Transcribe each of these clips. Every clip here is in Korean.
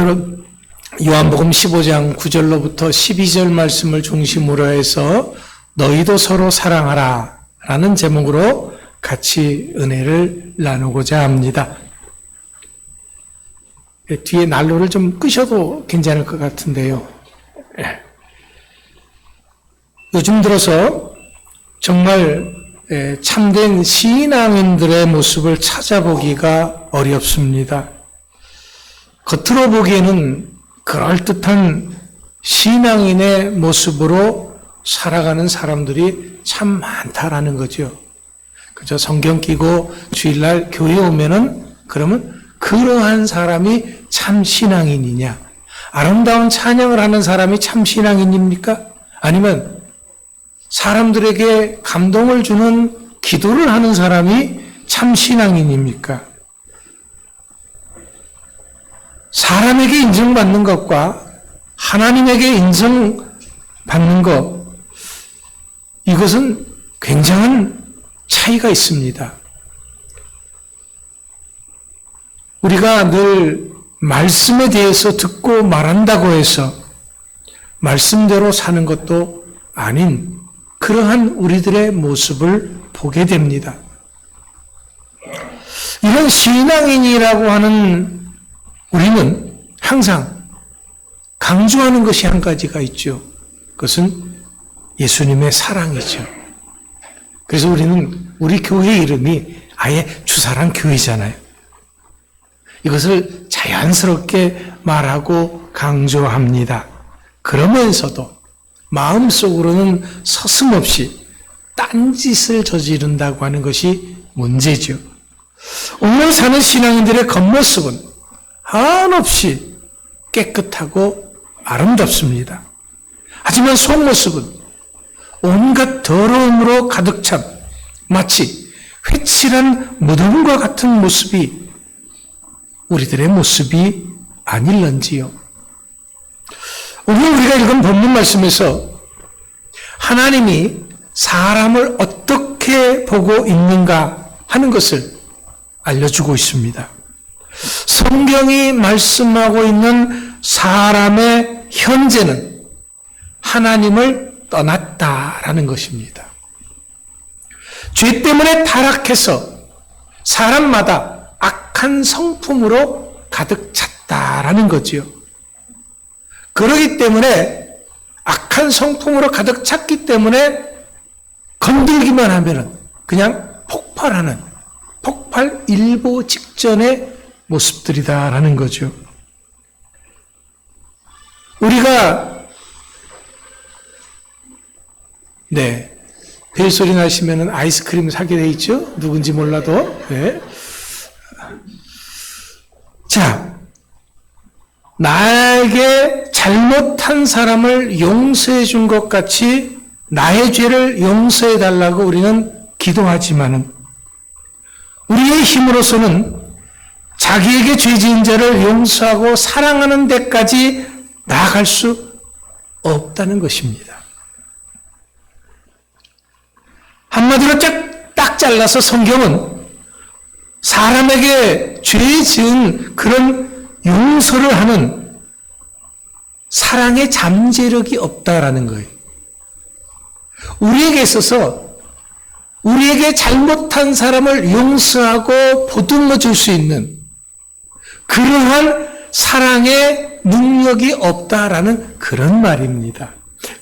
오늘은 요한복음 15장 9절로부터 12절 말씀을 중심으로 해서 너희도 서로 사랑하라 라는 제목으로 같이 은혜를 나누고자 합니다. 뒤에 난로를 좀 끄셔도 괜찮을 것 같은데요. 요즘 들어서 정말 참된 신앙인들의 모습을 찾아보기가 어렵습니다. 겉으로 보기에는 그럴듯한 신앙인의 모습으로 살아가는 사람들이 참 많다라는 거죠. 그저 성경 끼고 주일날 교회 오면은 그러면 그러한 사람이 참 신앙인이냐? 아름다운 찬양을 하는 사람이 참 신앙인입니까? 아니면 사람들에게 감동을 주는 기도를 하는 사람이 참 신앙인입니까? 사람에게 인정받는 것과 하나님에게 인정받는 것, 이것은 굉장한 차이가 있습니다. 우리가 늘 말씀에 대해서 듣고 말한다고 해서 말씀대로 사는 것도 아닌 그러한 우리들의 모습을 보게 됩니다. 이런 신앙인이라고 하는 우리는 항상 강조하는 것이 한 가지가 있죠. 그것은 예수님의 사랑이죠. 그래서 우리는 우리 교회 이름이 아예 주사랑 교회잖아요. 이것을 자연스럽게 말하고 강조합니다. 그러면서도 마음속으로는 서슴없이 딴짓을 저지른다고 하는 것이 문제죠. 오늘 사는 신앙인들의 겉모습은 한없이 깨끗하고 아름답습니다. 하지만 속모습은 온갖 더러움으로 가득 찬 마치 회칠한 무덤과 같은 모습이 우리들의 모습이 아닐런지요. 오늘 우리가 읽은 본문 말씀에서 하나님이 사람을 어떻게 보고 있는가 하는 것을 알려주고 있습니다. 성경이 말씀하고 있는 사람의 현재는 하나님을 떠났다라는 것입니다. 죄 때문에 타락해서 사람마다 악한 성품으로 가득 찼다라는 거지요. 그러기 때문에 악한 성품으로 가득 찼기 때문에 건들기만 하면은 그냥 폭발하는 폭발 일보 직전의 모습들이다라는 거죠. 우리가 벨소리 나시면은 아이스크림 사게 돼 있죠? 누군지 몰라도. 네. 자, 나에게 잘못한 사람을 용서해 준 것 같이 나의 죄를 용서해 달라고 우리는 기도하지만은 우리의 힘으로서는 자기에게 죄 지은 자를 용서하고 사랑하는 데까지 나아갈 수 없다는 것입니다. 한마디로 딱 잘라서 성경은 사람에게 죄 지은 그런 용서를 하는 사랑의 잠재력이 없다라는 거예요. 우리에게 있어서 우리에게 잘못한 사람을 용서하고 보듬어 줄 수 있는 그러한 사랑의 능력이 없다라는 그런 말입니다.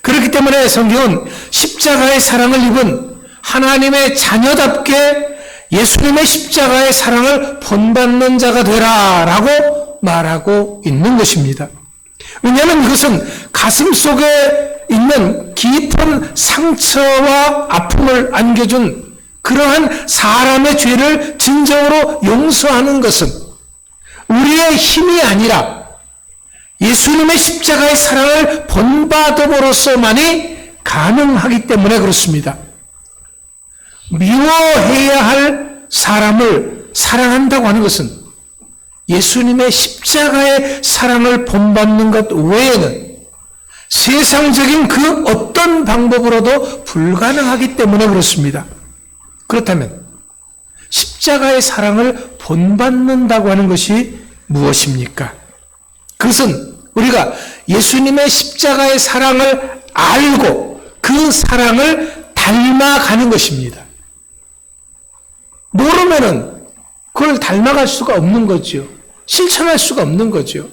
그렇기 때문에 성경은 십자가의 사랑을 입은 하나님의 자녀답게 예수님의 십자가의 사랑을 본받는 자가 되라 라고 말하고 있는 것입니다. 왜냐하면 이것은 가슴 속에 있는 깊은 상처와 아픔을 안겨준 그러한 사람의 죄를 진정으로 용서하는 것은 우리의 힘이 아니라 예수님의 십자가의 사랑을 본받음으로써만이 가능하기 때문에 그렇습니다. 미워해야 할 사람을 사랑한다고 하는 것은 예수님의 십자가의 사랑을 본받는 것 외에는 세상적인 그 어떤 방법으로도 불가능하기 때문에 그렇습니다. 그렇다면 십자가의 사랑을 본받는다고 하는 것이 무엇입니까? 그것은 우리가 예수님의 십자가의 사랑을 알고 그 사랑을 닮아가는 것입니다. 모르면은 그걸 닮아갈 수가 없는 거죠. 실천할 수가 없는 거죠.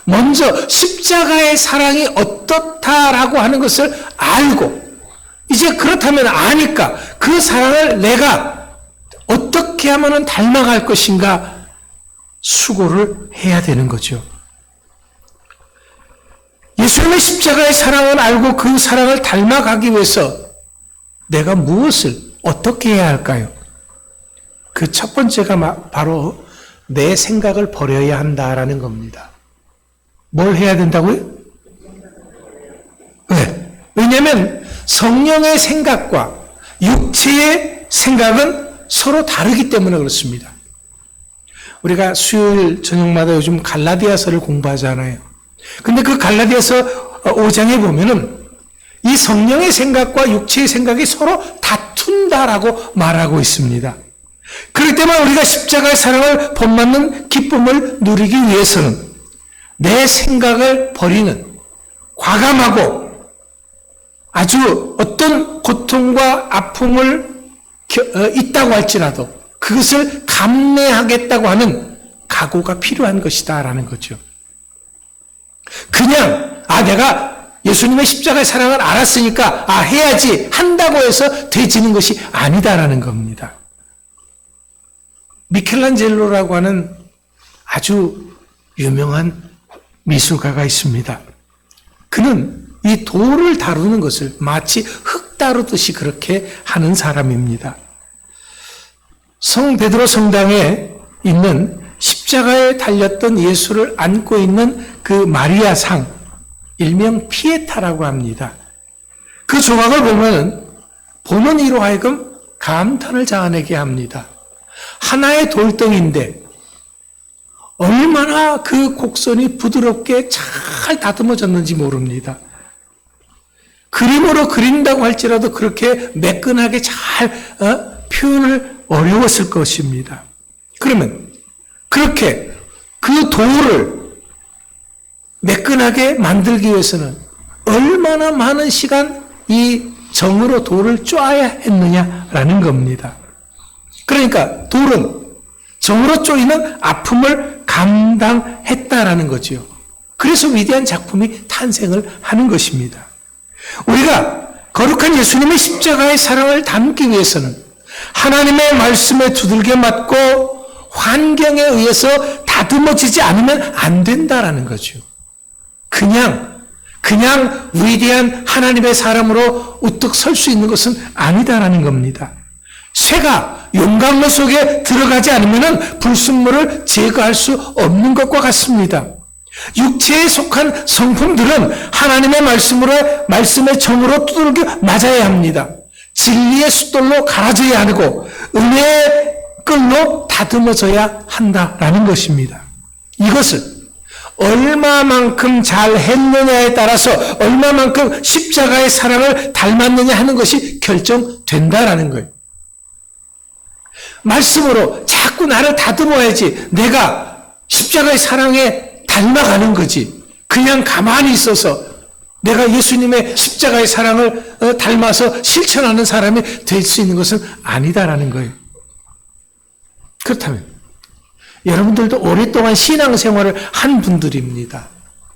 먼저 십자가의 사랑이 어떻다라고 하는 것을 알고 이제 그렇다면 아니까 그 사랑을 내가 어떻게 하면 닮아갈 것인가 수고를 해야 되는 거죠. 예수님의 십자가의 사랑을 알고 그 사랑을 닮아가기 위해서 내가 무엇을 어떻게 해야 할까요? 그 첫 번째가 바로 내 생각을 버려야 한다라는 겁니다. 뭘 해야 된다고요? 네. 왜냐하면 성령의 생각과 육체의 생각은 서로 다르기 때문에 그렇습니다. 우리가 수요일 저녁마다 요즘 갈라디아서를 공부하잖아요. 근데 그 갈라디아서 5장에 보면은 이 성령의 생각과 육체의 생각이 서로 다툰다라고 말하고 있습니다. 그렇기 때문에 우리가 십자가의 사랑을 본받는 기쁨을 누리기 위해서는 내 생각을 버리는 과감하고 아주 어떤 고통과 아픔을 있다고 할지라도 그것을 감내하겠다고 하는 각오가 필요한 것이다라는 거죠. 그냥 내가 예수님의 십자가의 사랑을 알았으니까 해야지 한다고 해서 되지는 것이 아니다라는 겁니다. 미켈란젤로라고 하는 아주 유명한 미술가가 있습니다. 그는 이 돌을 다루는 것을 마치 흙 다루듯이 그렇게 하는 사람입니다. 성 베드로 성당에 있는 십자가에 달렸던 예수를 안고 있는 그 마리아 상, 일명 피에타라고 합니다. 그 조각을 보는 이로 하여금 감탄을 자아내게 합니다. 하나의 돌덩이인데 얼마나 그 곡선이 부드럽게 잘 다듬어졌는지 모릅니다. 그림으로 그린다고 할지라도 그렇게 매끈하게 잘 표현을 어려웠을 것입니다. 그러면 그렇게 그 돌을 매끈하게 만들기 위해서는 얼마나 많은 시간 이 정으로 돌을 쪼아야 했느냐라는 겁니다. 그러니까 돌은 정으로 쪼이는 아픔을 감당했다라는 거지요. 그래서 위대한 작품이 탄생을 하는 것입니다. 우리가 거룩한 예수님의 십자가의 사랑을 담기 위해서는 하나님의 말씀에 두들겨 맞고 환경에 의해서 다듬어지지 않으면 안 된다라는 거죠. 그냥 위대한 하나님의 사람으로 우뚝 설 수 있는 것은 아니다라는 겁니다. 쇠가 용광로 속에 들어가지 않으면 불순물을 제거할 수 없는 것과 같습니다. 육체에 속한 성품들은 하나님의 말씀의 정으로 두들겨 맞아야 합니다. 진리의 숫돌로 갈아져야 하고 은혜의 끌로 다듬어져야 한다라는 것입니다. 이것을 얼마만큼 잘 했느냐에 따라서 얼마만큼 십자가의 사랑을 닮았느냐 하는 것이 결정된다라는 거예요. 말씀으로 자꾸 나를 다듬어야지 내가 십자가의 사랑에 닮아가는 거지. 그냥 가만히 있어서 내가 예수님의 십자가의 사랑을 닮아서 실천하는 사람이 될 수 있는 것은 아니다라는 거예요. 그렇다면 여러분들도 오랫동안 신앙생활을 한 분들입니다.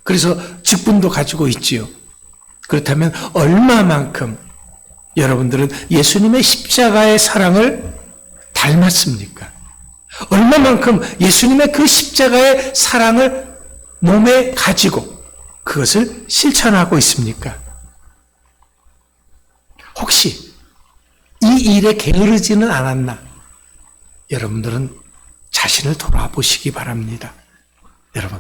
그래서 직분도 가지고 있지요. 그렇다면 얼마만큼 여러분들은 예수님의 십자가의 사랑을 닮았습니까? 얼마만큼 예수님의 그 십자가의 사랑을 몸에 가지고 그것을 실천하고 있습니까? 혹시 이 일에 게으르지는 않았나? 여러분들은 자신을 돌아보시기 바랍니다. 여러분,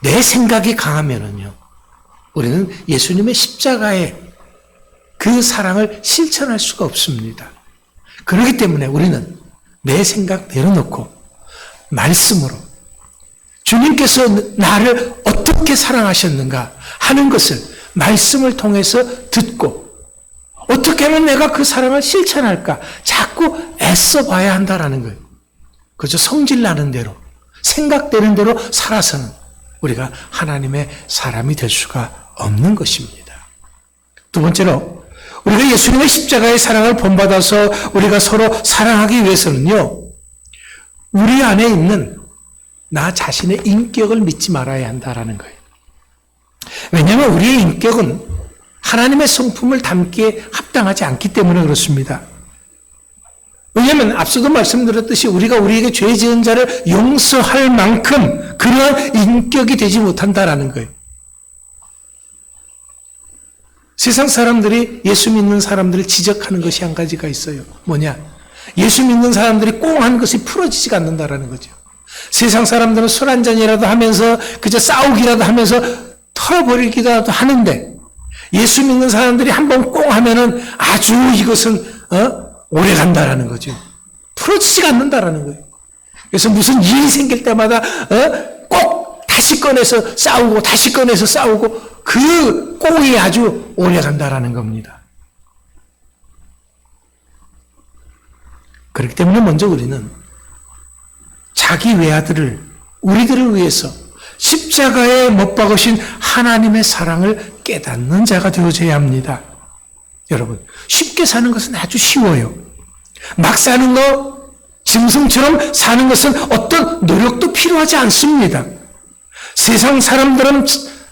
내 생각이 강하면은요, 우리는 예수님의 십자가의 그 사랑을 실천할 수가 없습니다. 그렇기 때문에 우리는 내 생각 내려놓고 말씀으로 주님께서 나를 어떻게 사랑하셨는가 하는 것을 말씀을 통해서 듣고 어떻게 하면 내가 그 사랑을 실천할까 자꾸 애써 봐야 한다라는 거예요. 그저 성질나는 대로 생각되는 대로 살아서는 우리가 하나님의 사람이 될 수가 없는 것입니다. 두 번째로 우리가 예수님의 십자가의 사랑을 본받아서 우리가 서로 사랑하기 위해서는요, 우리 안에 있는 나 자신의 인격을 믿지 말아야 한다라는 거예요. 왜냐하면 우리의 인격은 하나님의 성품을 담기에 합당하지 않기 때문에 그렇습니다. 왜냐하면 앞서도 말씀드렸듯이 우리가 우리에게 죄 지은 자를 용서할 만큼 그러한 인격이 되지 못한다라는 거예요. 세상 사람들이 예수 믿는 사람들을 지적하는 것이 한 가지가 있어요. 뭐냐? 예수 믿는 사람들이 꽁한 것이 풀어지지가 않는다라는 거죠. 세상 사람들은 술 한잔이라도 하면서 그저 싸우기라도 하면서 털어버리기라도 하는데 예수 믿는 사람들이 한번 꽁하면은 아주 이것은 오래 간다라는 거죠. 풀어지지가 않는다라는 거예요. 그래서 무슨 일이 생길 때마다 꼭 다시 꺼내서 싸우고 다시 꺼내서 싸우고 그 꽁이 아주 오래 간다라는 겁니다. 그렇기 때문에 먼저 우리는 자기 외아들을 우리들을 위해서 십자가에 못 박으신 하나님의 사랑을 깨닫는 자가 되어져야 합니다. 여러분, 쉽게 사는 것은 아주 쉬워요. 막 사는 거, 짐승처럼 사는 것은 어떤 노력도 필요하지 않습니다. 세상 사람들은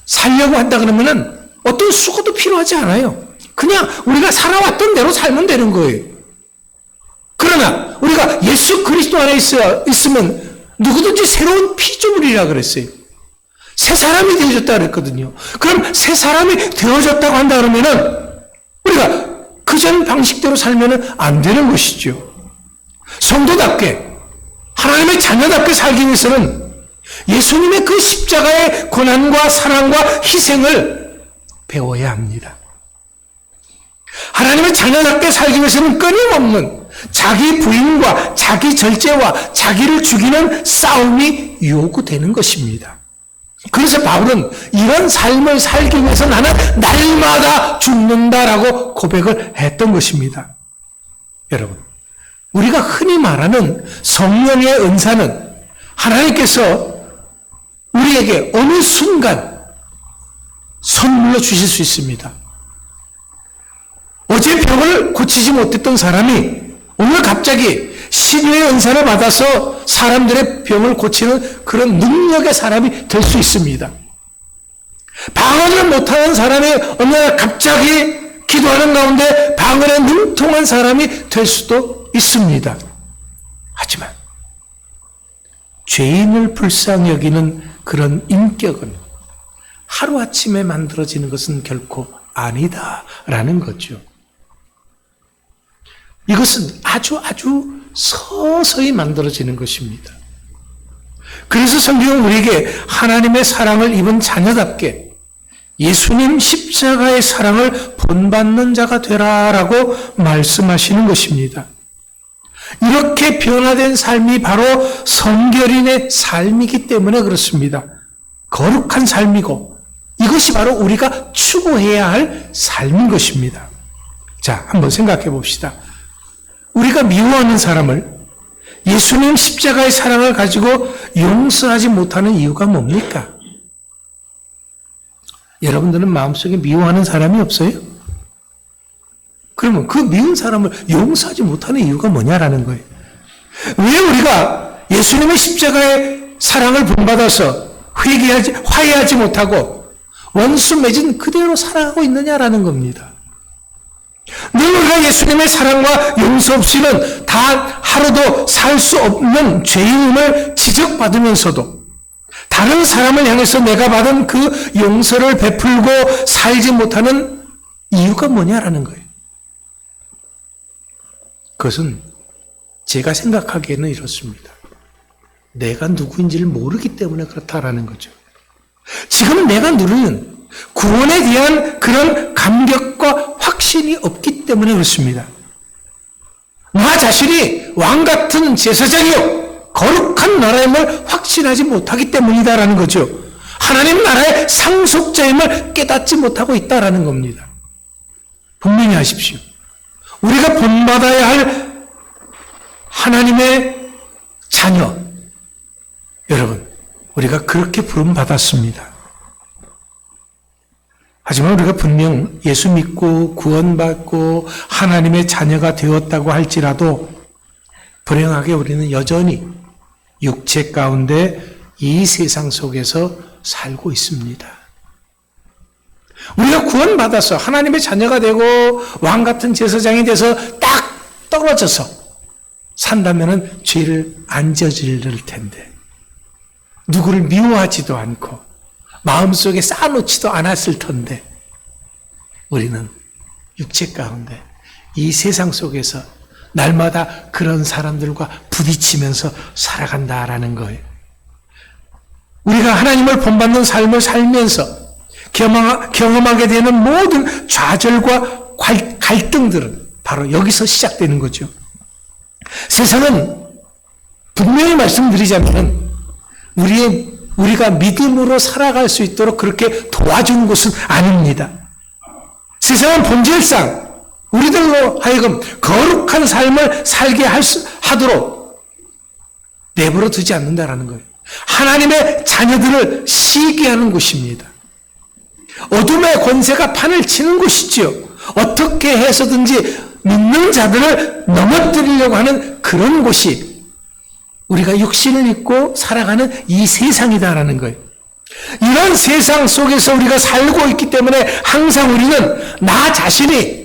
살려고 한다 그러면은 어떤 수고도 필요하지 않아요. 그냥 우리가 살아왔던 대로 살면 되는 거예요. 그러나 우리가 예수 그리스도 안에 있으면 누구든지 새로운 피조물이라 그랬어요. 새 사람이 되어졌다 그랬거든요. 그럼 새 사람이 되어졌다고 한다 그러면은 우리가 그전 방식대로 살면은 안 되는 것이죠. 성도답게 하나님의 자녀답게 살기 위해서는 예수님의 그 십자가의 고난과 사랑과 희생을 배워야 합니다. 하나님의 자녀답게 살기 위해서는 끊임없는 자기 부인과 자기 절제와 자기를 죽이는 싸움이 요구되는 것입니다. 그래서 바울은 이런 삶을 살기 위해서 나는 날마다 죽는다라고 고백을 했던 것입니다. 여러분, 우리가 흔히 말하는 성령의 은사는 하나님께서 우리에게 어느 순간 선물로 주실 수 있습니다. 어제 병을 고치지 못했던 사람이 오늘 갑자기 신유의 은사를 받아서 사람들의 병을 고치는 그런 능력의 사람이 될 수 있습니다. 방언을 못하는 사람이 어느 날 갑자기 기도하는 가운데 방언에 능통한 사람이 될 수도 있습니다. 하지만 죄인을 불쌍히 여기는 그런 인격은 하루아침에 만들어지는 것은 결코 아니다라는 거죠. 이것은 아주 서서히 만들어지는 것입니다. 그래서 성경은 우리에게 하나님의 사랑을 입은 자녀답게 예수님 십자가의 사랑을 본받는 자가 되라라고 말씀하시는 것입니다. 이렇게 변화된 삶이 바로 성결인의 삶이기 때문에 그렇습니다. 거룩한 삶이고 이것이 바로 우리가 추구해야 할 삶인 것입니다. 자, 한번 생각해 봅시다. 우리가 미워하는 사람을 예수님 십자가의 사랑을 가지고 용서하지 못하는 이유가 뭡니까? 여러분들은 마음속에 미워하는 사람이 없어요? 그러면 그 미운 사람을 용서하지 못하는 이유가 뭐냐라는 거예요. 왜 우리가 예수님의 십자가의 사랑을 본받아서 화해하지 못하고 원수 맺은 그대로 살아가고 있느냐라는 겁니다. 늘 우리가 예수님의 사랑과 용서 없이는 단 하루도 살 수 없는 죄인임을 지적받으면서도 다른 사람을 향해서 내가 받은 그 용서를 베풀고 살지 못하는 이유가 뭐냐라는 거예요. 그것은 제가 생각하기에는 이렇습니다. 내가 누구인지를 모르기 때문에 그렇다라는 거죠. 지금 내가 누리는 구원에 대한 그런 감격과 확신이 없기 때문에 그렇습니다. 나 자신이 왕같은 제사장이요 거룩한 나라임을 확신하지 못하기 때문이다라는 거죠. 하나님 나라의 상속자임을 깨닫지 못하고 있다라는 겁니다. 분명히 하십시오. 우리가 본받아야 할 하나님의 자녀 여러분, 우리가 그렇게 부름받았습니다. 하지만 우리가 분명 예수 믿고 구원받고 하나님의 자녀가 되었다고 할지라도 불행하게 우리는 여전히 육체 가운데 이 세상 속에서 살고 있습니다. 우리가 구원받아서 하나님의 자녀가 되고 왕 같은 제사장이 돼서 딱 떨어져서 산다면은 죄를 안 저지를 텐데 누구를 미워하지도 않고 마음속에 쌓아놓지도 않았을 텐데 우리는 육체 가운데 이 세상 속에서 날마다 그런 사람들과 부딪히면서 살아간다라는 거예요. 우리가 하나님을 본받는 삶을 살면서 경험하게 되는 모든 좌절과 갈등들은 바로 여기서 시작되는 거죠. 세상은 분명히 말씀드리자면 우리가 믿음으로 살아갈 수 있도록 그렇게 도와주는 것은 아닙니다. 세상은 본질상 우리들로 하여금 거룩한 삶을 살게 하도록 내버려 두지 않는다라는 거예요. 하나님의 자녀들을 시기게 하는 곳입니다. 어둠의 권세가 판을 치는 곳이지요. 어떻게 해서든지 믿는 자들을 넘어뜨리려고 하는 그런 곳이 우리가 육신을 입고 살아가는 이 세상이다라는 거예요. 이런 세상 속에서 우리가 살고 있기 때문에 항상 우리는 나 자신이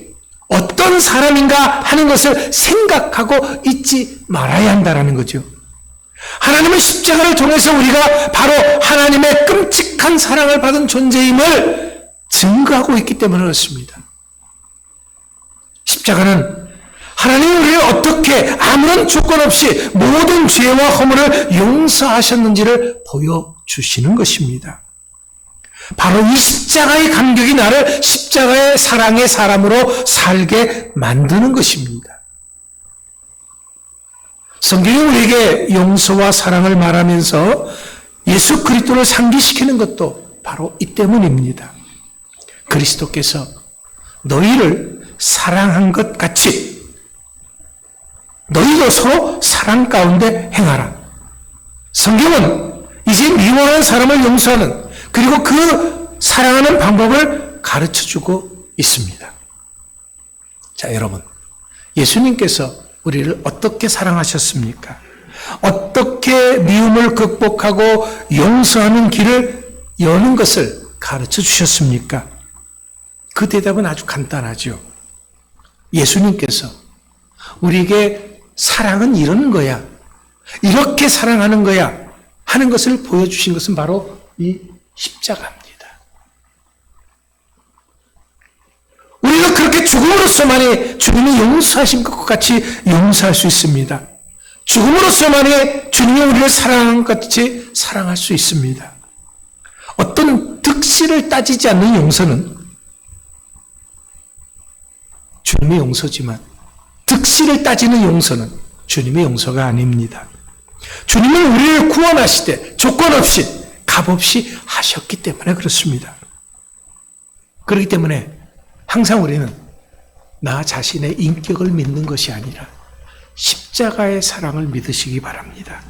어떤 사람인가 하는 것을 생각하고 잊지 말아야 한다라는 거죠. 하나님의 십자가를 통해서 우리가 바로 하나님의 끔찍한 사랑을 받은 존재임을 증거하고 있기 때문에 그렇습니다. 십자가는 하나님이 우리를 어떻게 아무런 조건 없이 모든 죄와 허물을 용서하셨는지를 보여주시는 것입니다. 바로 이 십자가의 감격이 나를 십자가의 사랑의 사람으로 살게 만드는 것입니다. 성경이 우리에게 용서와 사랑을 말하면서 예수 그리스도를 상기시키는 것도 바로 이 때문입니다. 그리스도께서 너희를 사랑한 것 같이 너희도 서로 사랑 가운데 행하라. 성경은 이제 미워하는 사람을 용서하는 그리고 그 사랑하는 방법을 가르쳐주고 있습니다. 자, 여러분, 예수님께서 우리를 어떻게 사랑하셨습니까? 어떻게 미움을 극복하고 용서하는 길을 여는 것을 가르쳐 주셨습니까? 그 대답은 아주 간단하죠. 예수님께서 우리에게 사랑은 이런 거야, 이렇게 사랑하는 거야 하는 것을 보여주신 것은 바로 이 십자가입니다. 우리가 그렇게 죽음으로써만이 주님이 용서하신 것과 같이 용서할 수 있습니다. 죽음으로써만이 주님이 우리를 사랑한 것 같이 사랑할 수 있습니다. 어떤 득실을 따지지 않는 용서는 주님의 용서지만 득실을 따지는 용서는 주님의 용서가 아닙니다. 주님은 우리를 구원하시되 조건 없이 값 없이 하셨기 때문에 그렇습니다. 그렇기 때문에 항상 우리는 나 자신의 인격을 믿는 것이 아니라 십자가의 사랑을 믿으시기 바랍니다.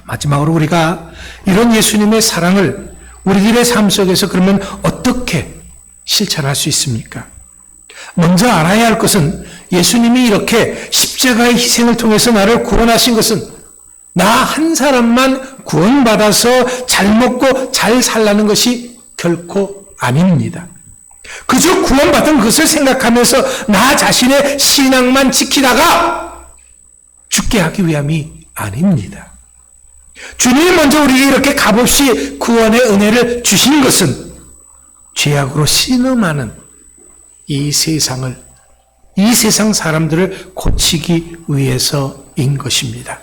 마지막으로 우리가 이런 예수님의 사랑을 우리들의 삶 속에서 그러면 어떻게 실천할 수 있습니까? 먼저 알아야 할 것은 예수님이 이렇게 십자가의 희생을 통해서 나를 구원하신 것은 나 한 사람만 구원받아서 잘 먹고 잘 살라는 것이 결코 아닙니다. 그저 구원받은 것을 생각하면서 나 자신의 신앙만 지키다가 죽게 하기 위함이 아닙니다. 주님이 먼저 우리에게 이렇게 값없이 구원의 은혜를 주신 것은 죄악으로 신음하는 이 세상 사람들을 고치기 위해서인 것입니다.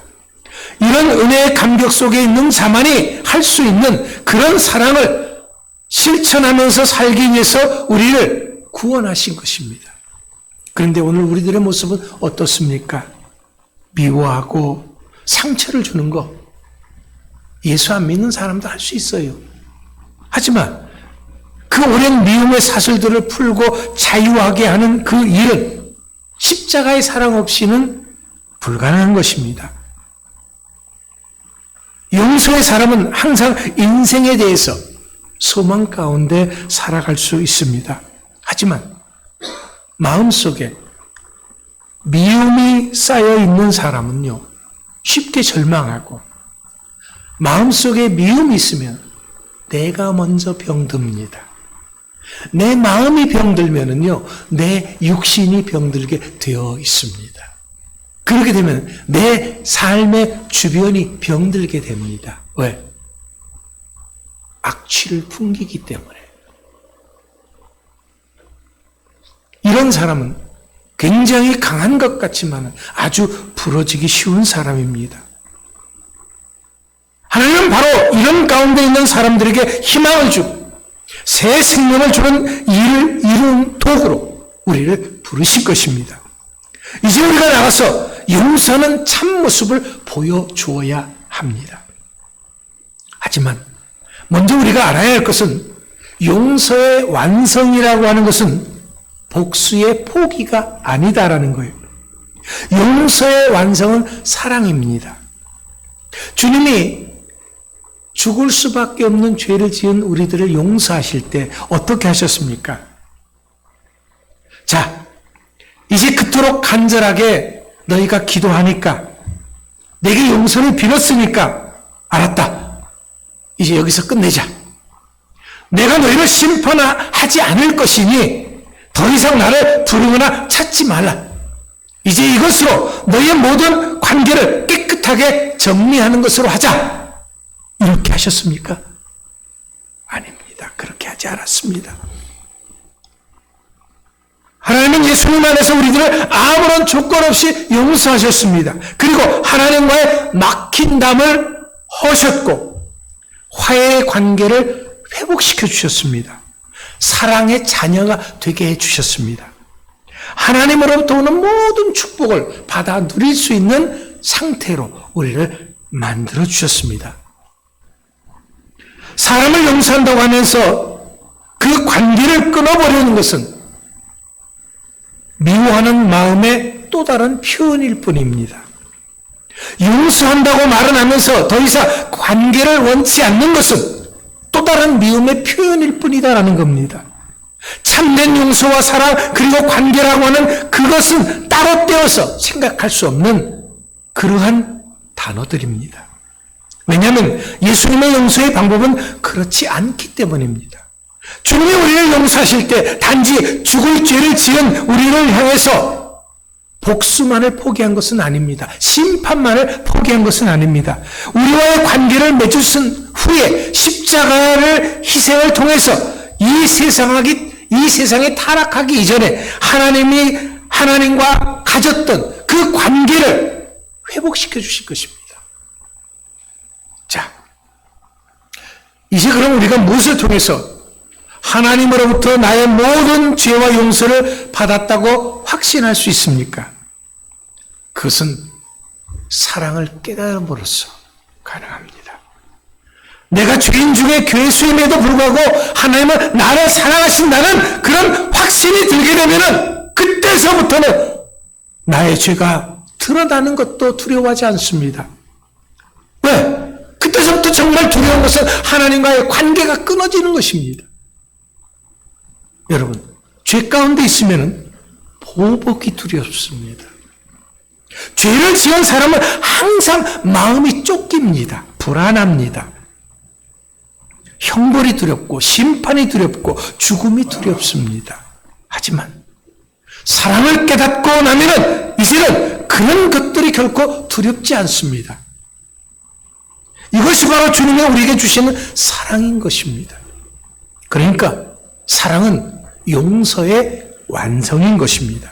이런 은혜의 감격 속에 있는 자만이 할 수 있는 그런 사랑을 실천하면서 살기 위해서 우리를 구원하신 것입니다. 그런데 오늘 우리들의 모습은 어떻습니까? 미워하고 상처를 주는 거 예수 안 믿는 사람도 할 수 있어요. 하지만 그 오랜 미움의 사슬들을 풀고 자유하게 하는 그 일은 십자가의 사랑 없이는 불가능한 것입니다. 용서의 사람은 항상 인생에 대해서 소망 가운데 살아갈 수 있습니다. 하지만 마음속에 미움이 쌓여 있는 사람은요, 쉽게 절망하고, 마음속에 미움이 있으면 내가 먼저 병듭니다. 내 마음이 병들면은요, 내 육신이 병들게 되어 있습니다. 그렇게 되면 내 삶의 주변이 병들게 됩니다. 왜? 악취를 풍기기 때문에. 이런 사람은 굉장히 강한 것 같지만 아주 부러지기 쉬운 사람입니다. 하나님은 바로 이런 가운데 있는 사람들에게 희망을 주고 새 생명을 주는 일을 이룬 도구로 우리를 부르실 것입니다. 이제 우리가 나가서 용서하는 참모습을 보여주어야 합니다. 하지만 먼저 우리가 알아야 할 것은 용서의 완성이라고 하는 것은 복수의 포기가 아니다라는 거예요. 용서의 완성은 사랑입니다. 주님이 죽을 수밖에 없는 죄를 지은 우리들을 용서하실 때 어떻게 하셨습니까? 자, 이제 그토록 간절하게 너희가 기도하니까, 내게 용서를 빌었으니까, 알았다. 이제 여기서 끝내자. 내가 너희를 심판하지 않을 것이니 더 이상 나를 부르거나 찾지 말라. 이제 이것으로 너희의 모든 관계를 깨끗하게 정리하는 것으로 하자. 이렇게 하셨습니까? 아닙니다. 그렇게 하지 않았습니다. 하나님은 예수님 안에서 우리들을 아무런 조건 없이 용서하셨습니다. 그리고 하나님과의 막힌 담을 허셨고 화해의 관계를 회복시켜 주셨습니다. 사랑의 자녀가 되게 해주셨습니다. 하나님으로부터 오는 모든 축복을 받아 누릴 수 있는 상태로 우리를 만들어 주셨습니다. 사람을 용서한다고 하면서 그 관계를 끊어버리는 것은 미워하는 마음의 또 다른 표현일 뿐입니다. 용서한다고 말은 하면서 더 이상 관계를 원치 않는 것은 또 다른 미움의 표현일 뿐이다라는 겁니다. 참된 용서와 사랑 그리고 관계라고 하는 그것은 따로 떼어서 생각할 수 없는 그러한 단어들입니다. 왜냐하면 예수님의 용서의 방법은 그렇지 않기 때문입니다. 주님이 우리를 용서하실 때 단지 죽을 죄를 지은 우리를 향해서 복수만을 포기한 것은 아닙니다. 심판만을 포기한 것은 아닙니다. 우리와의 관계를 맺으신 후에 십자가를 희생을 통해서 이 세상에 타락하기 이전에 하나님과 가졌던 그 관계를 회복시켜 주실 것입니다. 자, 이제 그럼 우리가 무엇을 통해서 하나님으로부터 나의 모든 죄와 용서를 받았다고 확신할 수 있습니까? 그것은 사랑을 깨달음으로써 가능합니다. 내가 죄인 중에 괴수임에도 불구하고 하나님은 나를 사랑하신다는 그런 확신이 들게 되면은 그때서부터는 나의 죄가 드러나는 것도 두려워하지 않습니다. 왜? 그때서부터 정말 두려운 것은 하나님과의 관계가 끊어지는 것입니다. 여러분, 죄 가운데 있으면 보복이 두렵습니다. 죄를 지은 사람은 항상 마음이 쫓깁니다. 불안합니다. 형벌이 두렵고 심판이 두렵고 죽음이 두렵습니다. 하지만 사랑을 깨닫고 나면은 이제는 그런 것들이 결코 두렵지 않습니다. 이것이 바로 주님이 우리에게 주시는 사랑인 것입니다. 그러니까 사랑은 용서의 완성인 것입니다.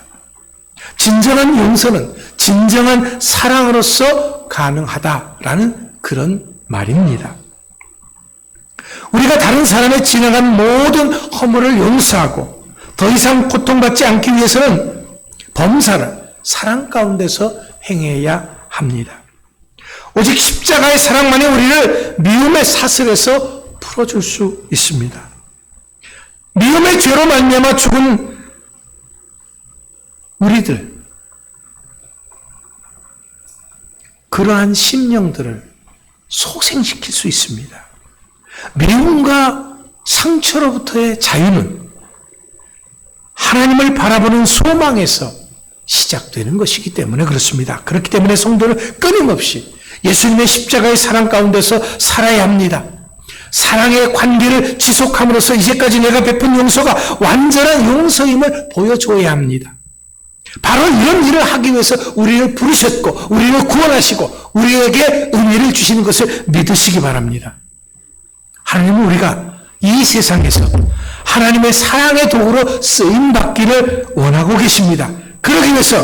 진정한 용서는 진정한 사랑으로서 가능하다라는 그런 말입니다. 우리가 다른 사람의 지나간 모든 허물을 용서하고 더 이상 고통받지 않기 위해서는 범사를 사랑 가운데서 행해야 합니다. 오직 십자가의 사랑만이 우리를 미움의 사슬에서 풀어줄 수 있습니다. 미움의 죄로 말미암아 죽은 우리들, 그러한 심령들을 소생시킬 수 있습니다. 미움과 상처로부터의 자유는 하나님을 바라보는 소망에서 시작되는 것이기 때문에 그렇습니다. 그렇기 때문에 성도는 끊임없이 예수님의 십자가의 사랑 가운데서 살아야 합니다. 사랑의 관계를 지속함으로써 이제까지 내가 베푼 용서가 완전한 용서임을 보여줘야 합니다. 바로 이런 일을 하기 위해서 우리를 부르셨고 우리를 구원하시고 우리에게 은혜를 주시는 것을 믿으시기 바랍니다. 하나님은 우리가 이 세상에서 하나님의 사랑의 도구로 쓰임받기를 원하고 계십니다. 그러기 위해서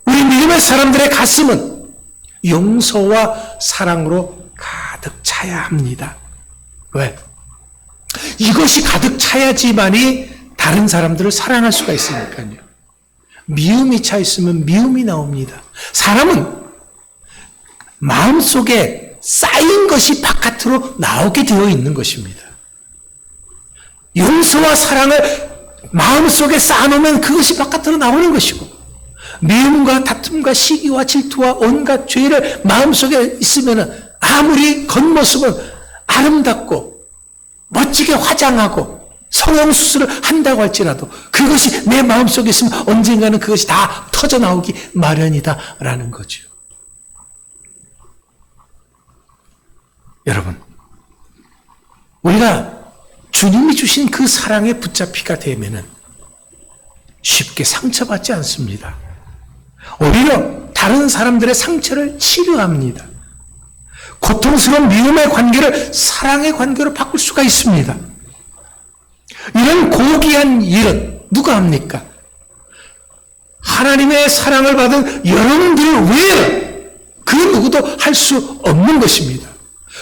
우리 믿음의 사람들의 가슴은 용서와 사랑으로 가득 차야 합니다. 왜? 이것이 가득 차야지만이 다른 사람들을 사랑할 수가 있으니까요. 미움이 차 있으면 미움이 나옵니다. 사람은 마음속에 쌓인 것이 바깥으로 나오게 되어 있는 것입니다. 용서와 사랑을 마음속에 쌓아놓으면 그것이 바깥으로 나오는 것이고, 미움과 다툼과 시기와 질투와 온갖 죄를 마음속에 있으면 아무리 겉모습은 아름답고 멋지게 화장하고 성형수술을 한다고 할지라도 그것이 내 마음속에 있으면 언젠가는 그것이 다 터져나오기 마련이다라는 거죠. 여러분, 우리가 주님이 주신 그 사랑에 붙잡히가 되면은 쉽게 상처받지 않습니다. 오히려 다른 사람들의 상처를 치료합니다. 고통스러운 미움의 관계를 사랑의 관계로 바꿀 수가 있습니다. 이런 고귀한 일은 누가 합니까? 하나님의 사랑을 받은 여러분들 외에는 그 누구도 할 수 없는 것입니다.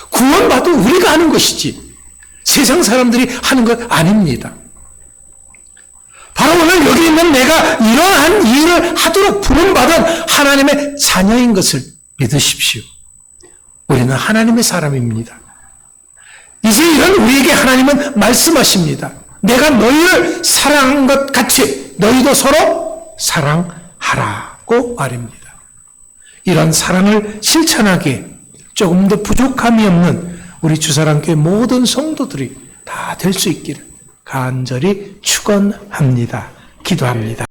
구원받은 우리가 하는 것이지 세상 사람들이 하는 것 아닙니다. 바로 오늘 여기 있는 내가 이러한 일을 하도록 부름받은 하나님의 자녀인 것을 믿으십시오. 우리는 하나님의 사람입니다. 이제 이런 우리에게 하나님은 말씀하십니다. 내가 너희를 사랑한 것 같이 너희도 서로 사랑하라고 말입니다. 이런 사랑을 실천하기에 조금 더 부족함이 없는 우리 주사랑교회 모든 성도들이 다 될 수 있기를 간절히 축원합니다. 기도합니다.